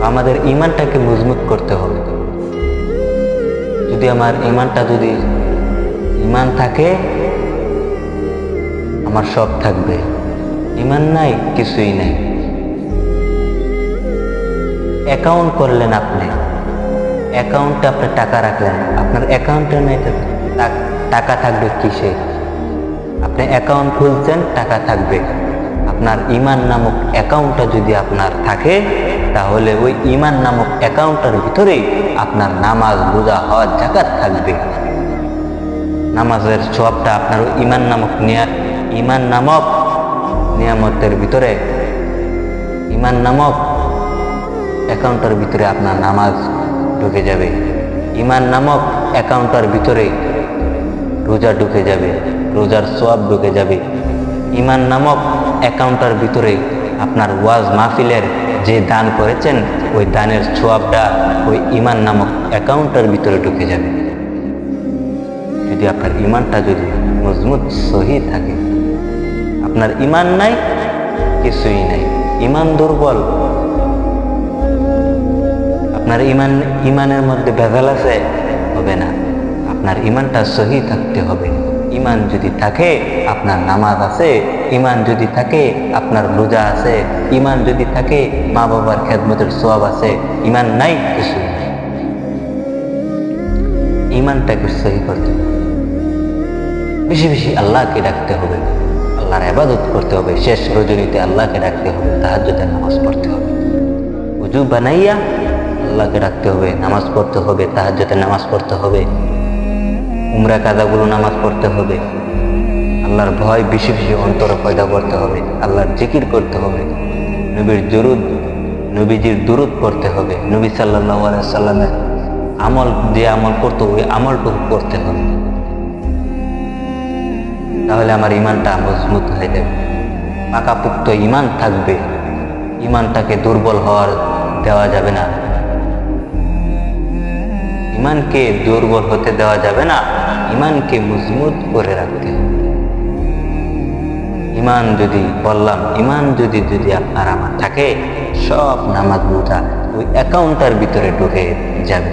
আমাদের ইমানটাকে মজবুত করতে হবে। যদি আমার ইমান থাকে, আমার সব থাকবে। ইমান নাই, কিছুই নাই। অ্যাকাউন্ট করলেন আপনি, অ্যাকাউন্টে আপনি টাকা রাখলেন, আপনার অ্যাকাউন্টে নাই টাকা থাকবে কিসে? আপনি অ্যাকাউন্ট খুলছেন, টাকা থাকবে। আপনার ইমান নামক অ্যাকাউন্টটা যদি আপনার থাকে, তাহলে ওই ইমান নামক অ্যাকাউন্টের ভিতরেই আপনার নামাজ, রোজা, হজ, যাকাত থাকবে। নামাজের সওয়াবটা আপনার ইমান নামক নিয়ামতের ভিতরে, ইমান নামক অ্যাকাউন্টের ভিতরে আপনার নামাজ ঢুকে যাবে। ইমান নামক অ্যাকাউন্টের ভিতরে রোজা ঢুকে যাবে, রোজার সওয়াব ঢুকে যাবে। ইমান নামক অ্যাকাউন্টের ভিতরে আপনার ওয়াজ মাহফিলের যে দান করেছেন, ওই দানের সওয়াবটা ওই ইমান নামক অ্যাকাউন্টের ভিতরে ঢুকে যাবে। যদি আপনার ইমানটা যদি মজবুত সহি থাকে। আপনার ইমান নাই, কিছুই নাই। ইমান দুর্বল, আপনার ইমানের মধ্যে ভেজাল আছে, হবে না। আপনার ইমানটা সহি থাকতে হবে। ইমান যদি থাকে, আপনার নামাজ আছে। ইমান যদি থাকে, আপনার রোজা আছে। ইমান যদি থাকে, মা বাবার খেদমতের সওয়াব আছে। ইমান নাই, কিছু নাই। ইমানটাকে সহি করতে হবে। বেশি বেশি আল্লাহকে ডাকতে হবে, আল্লাহর ইবাদত করতে হবে। শেষ রজনীতে আল্লাহকে ডাকতে হবে, তাহাজ্জুদের নামাজ পড়তে হবে। ওযু বানাইয়া আল্লাহকে ডাকতে হবে, নামাজ পড়তে হবে, তাহাজ্জুদের নামাজ পড়তে হবে। উমরা কাজাগুলো নামাজ পড়তে হবে। আল্লাহর ভয় বেশি বেশি অন্তরে পয়দা করতে হবে। আল্লাহর জিকির করতে হবে। নবীজির দুরূদ পড়তে হবে। নবী সাল্লাল্লাহু আলাইহি সাল্লামের যে আমল করতে হবে, আমলটুকু করতে হবে। তাহলে আমার ইমানটা মজবুত হয়ে যাবে, পাকাপোক্ত ইমান থাকবে। ইমানটাকে দুর্বল হওয়ার দেওয়া যাবে না। ইমানকে দুর্বল হতে দেওয়া যাবে না। ইমানকে মজবুত করে রাখতে হবে। ইমান যদি আপনার আমার থাকে, সব নামাজ রোজা ওই অ্যাকাউন্টের ভিতরে ঢুকে যাবে।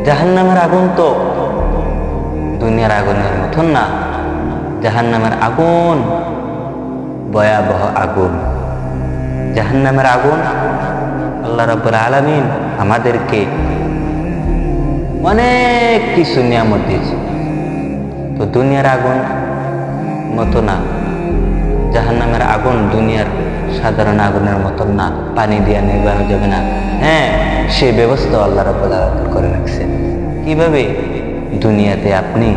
জাহান্নামের আগুন তো দুনিয়ার আগুনের মতন না। জাহান্নামের আগুন ভয়াবহ আগুন। জাহান্নামের আগুন আল্লাহ রাব্বুল আলামিন আমাদেরকে অনেক কিছু নিয়ামত দিয়েছে। তো দুনিয়ার আগুন মতো না। জাহান্নামের আগুন দুনিয়ার সাধারণ আগুনের মতন না, পানি দিয়ে নিবানো যাবে না। হ্যাঁ, সে ব্যবস্থা আল্লাহ রাব্বুল আলামিন করে রাখছেন। কিভাবে? দুনিয়াতে আপনি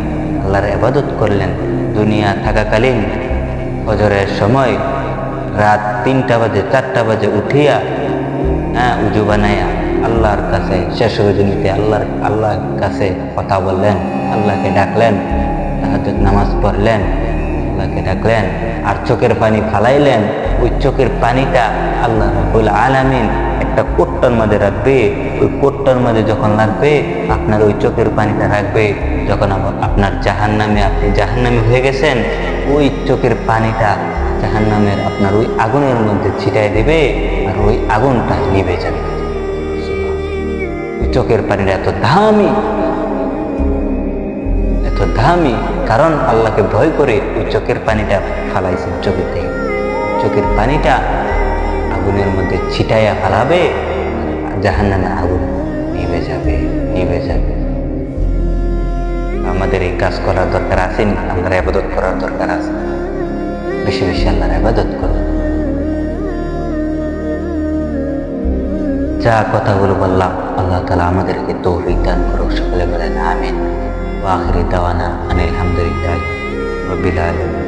আল্লাহর ইবাদত করলেন। দুনিয়া থাকাকালীন ফজরের সময় রাত 3টা বাজে 4টা বাজে উঠিয়া উযু বানাইয়া আল্লাহর কাছে শেষ রজনীতে আল্লাহর কাছে কথা বললেন, আল্লাহকে ডাকলেন, তাহাজ্জুদ নামাজ পড়লেন, আল্লাহকে ডাকলেন, আর চোখের পানি ফালাইলেন। ওই চোখের পানিটা আল্লাহ রাব্বুল আলামিন একটা কোট্টার মধ্যে রাখবে। ওই কোট্টার মধ্যে যখন লাগবে, আপনার ওই চোখের পানিটা রাখবে। যখন আপনি জাহান্নামে হয়ে গেছেন, ওই চোখের পানিটা জাহান্নামের আপনার ওই আগুনের মধ্যে ছিটাই দেবে, আর ওই আগুনটা নিভে যাবে। ওই চোখের পানিটা এত দামি, কারণ আল্লাহকে ভয় করে ওই চোখের পানিটা ফালাইছেন। চোখের পানিটা আগুনের মধ্যে ছিটাইয়া ফালাবে, জাহান্নামের আগুন নিভে যাবে। আমাদের এই কাজ করার দরকার আছে না? আল্লাহর ইবাদত করার দরকার আছে। বেশি বেশি আল্লাহর ইবাদত করুন। যা কথাগুলো বললাম, আল্লাহ তাআলা আমাদেরকে তৌফিক দান করুক। সকলে বলেন আমিন। ওয়া আখিরু দাওয়ানা আনিল হামদুলিল্লাহি রাব্বিল আলামিন।